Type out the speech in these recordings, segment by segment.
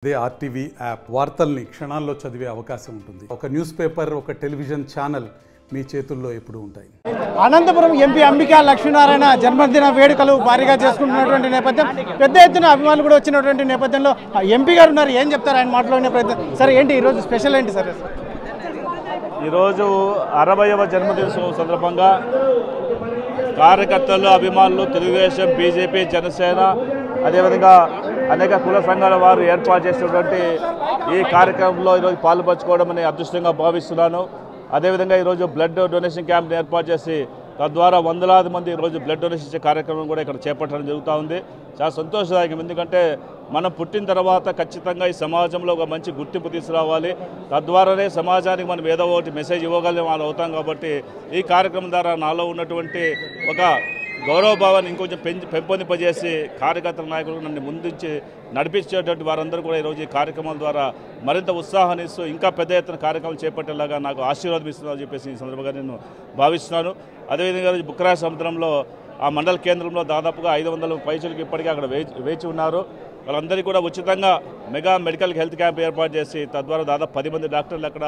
అదే RTV app వార్తల్ని క్షణాల్లో చదివే అవకాశం ఉంటుంది. ఒక న్యూస్ పేపర్, ఒక టెలివిజన్ ఛానల్ మీ చేతుల్లో ఎప్పుడూ ఉంటాయి. అనంతపురం ఎంపీ అంబికా లక్ష్మీనారాయణ జన్మదిన వేడుకలు భారీగా చేసుకుంటున్నటువంటి నేపథ్యం, పెద్ద ఎత్తున అభిమానులు కూడా వచ్చినటువంటి నేపథ్యంలో ఎంపీ గారు ఉన్నారు. ఏం చెప్తారు ఆయన మాట్లాడిన ప్రయత్నం? సార్ ఏంటి ఈరోజు స్పెషల్ ఏంటి సార్? ఈరోజు 60వ జన్మదినోత్సవం సందర్భంగా కార్యకర్తలు, అభిమానులు, తెలుగుదేశం, బీజేపీ, జనసేన, అదేవిధంగా అనేక కుల సంఘాల వారు ఏర్పాటు చేసినటువంటి ఈ కార్యక్రమంలో ఈరోజు పాల్పంచుకోవడం అనే అదృష్టంగా భావిస్తున్నాను. అదేవిధంగా ఈరోజు బ్లడ్ డొనేషన్ క్యాంప్ని ఏర్పాటు చేసి తద్వారా వందలాది మంది ఈరోజు బ్లడ్ డొనేషన్ ఇచ్చే కార్యక్రమం కూడా ఇక్కడ చేపట్టడం జరుగుతూ ఉంది. చాలా సంతోషదాయకం. ఎందుకంటే మనం పుట్టిన తర్వాత ఖచ్చితంగా ఈ సమాజంలో ఒక మంచి గుర్తింపు తీసుకురావాలి. తద్వారానే సమాజానికి మనం ఏదో ఒకటి మెసేజ్ ఇవ్వగలిగే వాళ్ళు అవుతాం. కాబట్టి ఈ కార్యక్రమం ద్వారా నాలో ఉన్నటువంటి ఒక గౌరవభావాన్ని ఇంకొంచెం పెంపొందింపజేసి కార్యకర్తల నాయకులు నన్ను ముందుంచి నడిపించేటువంటి వారందరూ కూడా ఈరోజు ఈ కార్యక్రమాల ద్వారా మరింత ఉత్సాహాన్ని ఇస్తూ ఇంకా పెద్ద ఎత్తున కార్యక్రమాలు చేపట్టేలాగా నాకు ఆశీర్వాదం ఇస్తుందని చెప్పేసి ఈ సందర్భంగా నేను భావిస్తున్నాను. అదేవిధంగా బుక్కరాయ సముద్రంలో ఆ మండల కేంద్రంలో దాదాపుగా 500 పైసలకు ఇప్పటికీ అక్కడ వేచి ఉన్నారు. వాళ్ళందరికీ కూడా ఉచితంగా మెగా మెడికల్ హెల్త్ క్యాంప్ ఏర్పాటు చేసి తద్వారా దాదాపు 10 మంది డాక్టర్లు అక్కడ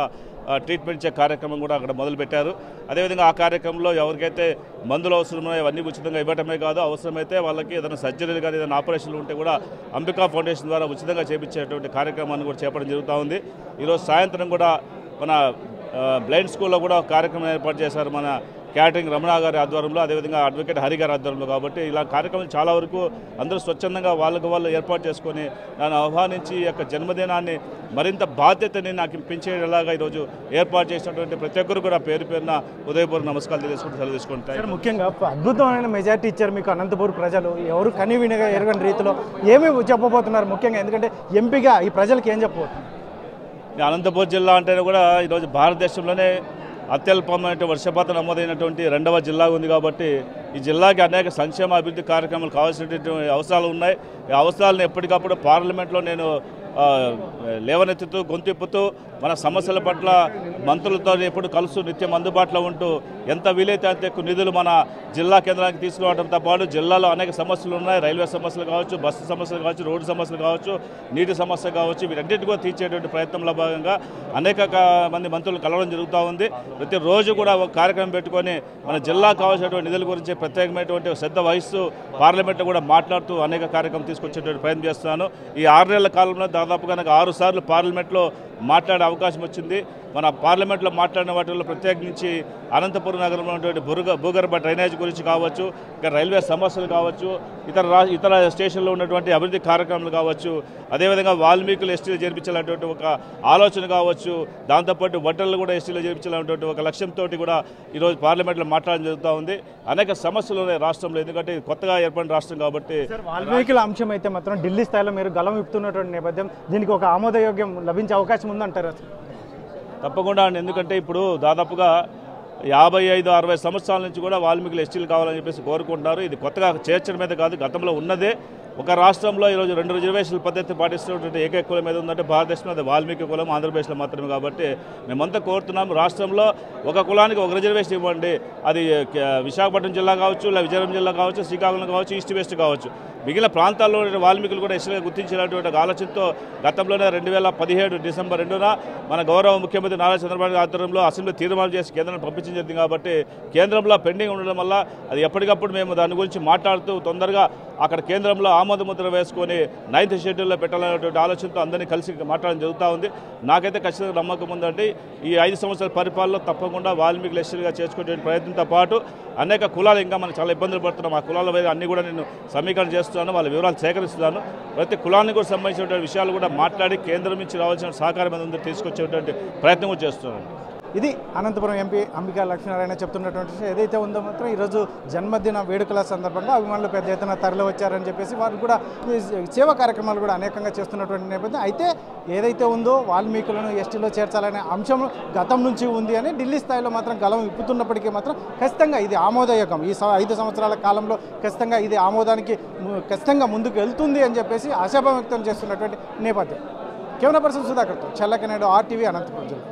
ట్రీట్మెంట్ ఇచ్చే కార్యక్రమం కూడా అక్కడ మొదలుపెట్టారు. అదేవిధంగా ఆ కార్యక్రమంలో ఎవరికైతే మందులు అవసరమో అవన్నీ ఉచితంగా ఇవ్వటమే కాదు, అవసరమైతే వాళ్ళకి ఏదైనా సర్జరీలు కానీ ఏదైనా ఆపరేషన్లు ఉంటే కూడా అంబికా ఫౌండేషన్ ద్వారా ఉచితంగా చేపించేటువంటి కార్యక్రమాన్ని కూడా చేపట్టడం జరుగుతూ ఉంది. ఈరోజు సాయంత్రం కూడా మన బ్లైండ్ స్కూల్లో కూడా కార్యక్రమం ఏర్పాటు చేశారు మన క్యాటరింగ్ రమణ గారి ఆధ్వర్యంలో, అదేవిధంగా అడ్వకేట్ హరి గారి ఆధ్వర్యంలో. కాబట్టి ఇలా కార్యక్రమం చాలా వరకు అందరూ స్వచ్ఛందంగా వాళ్ళకు వాళ్ళు ఏర్పాటు చేసుకొని నన్ను ఆహ్వానించి ఈ యొక్క జన్మదినాన్ని మరింత బాధ్యతని నాకు పెంచేలాగా ఈరోజు ఏర్పాటు చేసినటువంటి ప్రతి ఒక్కరు కూడా పేరు పేరున ఉదయపూర్వ నమస్కారాలు తెలియజేసుకుంటూ సెలవు తీసుకుంటారు. ముఖ్యంగా అద్భుతమైన మెజార్టీ ఇచ్చారు మీకు అనంతపూర్ ప్రజలు. ఎవరు కనివినగా ఎరగని రీతిలో ఏమి చెప్పబోతున్నారు ముఖ్యంగా? ఎందుకంటే ఎంపీగా ఈ ప్రజలకు ఏం చెప్పబోతున్నారు? అనంతపూర్ జిల్లా అంటేనే కూడా ఈరోజు భారతదేశంలోనే అత్యల్పమైన వర్షపాతం నమోదైనటువంటి 2వ జిల్లా ఉంది. కాబట్టి ఈ జిల్లాకి అనేక సంక్షేమ అభివృద్ధి కార్యక్రమాలు కావాల్సినటువంటి అవసరాలు ఉన్నాయి. ఈ అవసరాలను ఎప్పటికప్పుడు పార్లమెంట్లో నేను లేవనెత్తుతూ గొంతిప్పుతూ మన సమస్యల పట్ల మంత్రులతో ఎప్పుడు కలుస్తూ నిత్యం అందుబాటులో ఉంటూ ఎంత వీలైతే అంత ఎక్కువ నిధులు మన జిల్లా కేంద్రానికి తీసుకురావడంతో పాటు జిల్లాలో అనేక సమస్యలు ఉన్నాయి. రైల్వే సమస్యలు కావచ్చు, బస్సు సమస్యలు కావచ్చు, రోడ్డు సమస్యలు కావచ్చు, నీటి సమస్య కావచ్చు, వీటన్నిటి కూడా తీర్చేటువంటి ప్రయత్నంలో భాగంగా అనేక మంది మంత్రులు కలవడం జరుగుతూ ఉంది. ప్రతిరోజు కూడా ఒక కార్యక్రమం పెట్టుకొని మన జిల్లాకు కావాల్సినటువంటి నిధుల గురించి ప్రత్యేకమైనటువంటి శ్రద్ధ వహిస్తూ పార్లమెంట్లో కూడా మాట్లాడుతూ అనేక కార్యక్రమం తీసుకొచ్చేటువంటి ప్రయత్నం చేస్తున్నాను. ఈ 6 నెలల కాలంలో దాదాపుగా నాకు 6 సార్లు పార్లమెంట్లో మాట్లాడే అవకాశం వచ్చింది. మన పార్లమెంట్లో మాట్లాడిన వాటిల్లో ప్రత్యేకించి అనంతపురం నగరంలో ఉన్నటువంటి భూగర్భ డ్రైనేజ్ గురించి కావచ్చు, ఇంకా రైల్వే సమస్యలు కావచ్చు, ఇతర స్టేషన్లో ఉన్నటువంటి అభివృద్ధి కార్యక్రమాలు కావచ్చు, అదేవిధంగా వాల్మీకులు ఎస్టీలు చేర్పించాలనేటువంటి ఒక ఆలోచన కావచ్చు, దాంతోపాటు వడ్డర్లు కూడా ఎస్టీలో చేర్పించాలనేటువంటి ఒక లక్ష్యంతో కూడా ఈరోజు పార్లమెంట్లో మాట్లాడడం జరుగుతూ ఉంది. అనేక సమస్యలు ఉన్నాయి రాష్ట్రంలో, ఎందుకంటే కొత్తగా ఏర్పడిన రాష్ట్రం కాబట్టి. వాల్మీకుల అంశం అయితే మాత్రం ఢిల్లీ స్థాయిలో మీరు గలం విప్పుతున్నటువంటి నేపథ్యం, దీనికి ఒక ఆమోదయోగ్యం లభించే అవకాశం ఉందంటారు? తప్పకుండా అండి. ఎందుకంటే ఇప్పుడు దాదాపుగా 55-60 సంవత్సరాల నుంచి కూడా వాల్మీకులు ఎస్టీలు కావాలని చెప్పేసి కోరుకుంటున్నారు. ఇది కొత్తగా చేర్చడం మీద కాదు, గతంలో ఉన్నదే. ఒక రాష్ట్రంలో ఈరోజు 2 రిజర్వేషన్ల పద్ధతి పాటిస్తున్నటువంటి ఏకైక కులం ఏది ఉందంటే భారతదేశంలో అది వాల్మీకి కులం, ఆంధ్రప్రదేశ్లో మాత్రమే. కాబట్టి మేమంతా కోరుతున్నాం, రాష్ట్రంలో ఒక కులానికి ఒక రిజర్వేషన్ ఇవ్వండి. అది విశాఖపట్నం జిల్లా కావచ్చు, లేదా విజయనగరం జిల్లా కావచ్చు, శ్రీకాకుళం కావచ్చు, ఈస్ట్ వెస్ట్ కావచ్చు, మిగిలిన ప్రాంతాల్లో వాల్మీకులు కూడా ఎస్టీలుగా గుర్తించినటువంటి ఆలోచనతో గతంలోనే 2017 డిసెంబర్ 2న మన గౌరవ ముఖ్యమంత్రి నారా చంద్రబాబు నాయుడు ఆధ్వర్యంలో అసెంబ్లీ తీర్మానం చేసి కేంద్రాన్ని పంపించడం జరిగింది. కాబట్టి కేంద్రంలో పెండింగ్ ఉండడం వల్ల అది ఎప్పటికప్పుడు మేము దాని గురించి మాట్లాడుతూ తొందరగా అక్కడ కేంద్రంలో ఆమోద ముద్ర వేసుకొని 9th షెడ్యూల్లో పెట్టాలనేటువంటి ఆలోచనతో అందరినీ కలిసి మాట్లాడడం జరుగుతూ ఉంది. నాకైతే ఖచ్చితంగా నమ్మకం ఉందండి, ఈ 5 సంవత్సరాల పరిపాలనలో తప్పకుండా వాల్మీకులు ఎస్టీలుగా చేసుకునే ప్రయత్నంతో పాటు అనేక కులాలు ఇంకా మనం చాలా ఇబ్బందులు పడుతున్నాం. ఆ కులాల మీద అన్నీ కూడా నేను సమీకరణ చేస్తున్నాను, వాళ్ళ వివరాలు సేకరిస్తున్నాను. ప్రతి కులానికి కూడా సంబంధించినటువంటి విషయాలు కూడా మాట్లాడి కేంద్రం నుంచి రావాల్సిన సహకారం అందరూ తీసుకొచ్చేటువంటి ప్రయత్నం కూడా చేస్తున్నాను. ఇది అనంతపురం ఎంపీ అంబికా లక్ష్మీనారాయణ చెప్తున్నటువంటి విషయం. ఏదైతే ఉందో మాత్రం ఈరోజు జన్మదిన వేడుకల సందర్భంగా అభిమానులు పెద్ద ఎత్తున తరలి వచ్చారని చెప్పేసి వారు కూడా సేవా కార్యక్రమాలు కూడా అనేకంగా చేస్తున్నటువంటి నేపథ్యం. అయితే ఏదైతే ఉందో వాల్మీకులను ఎస్టీలో చేర్చాలనే అంశం గతం నుంచి ఉంది అని ఢిల్లీ స్థాయిలో మాత్రం గలం విప్పుతున్నప్పటికీ మాత్రం ఖచ్చితంగా ఇది ఆమోదయోగం. ఈ 5 సంవత్సరాల కాలంలో ఖచ్చితంగా ఇది ఆమోదానికి ఖచ్చితంగా ముందుకు వెళ్తుంది అని చెప్పేసి ఆశాభావం వ్యక్తం చేస్తున్నటువంటి నేపథ్యం. కెమెరా పర్సన్ సుధాకర్తో చల్లకనాయుడు, RTV, అనంతపురం జిల్లా.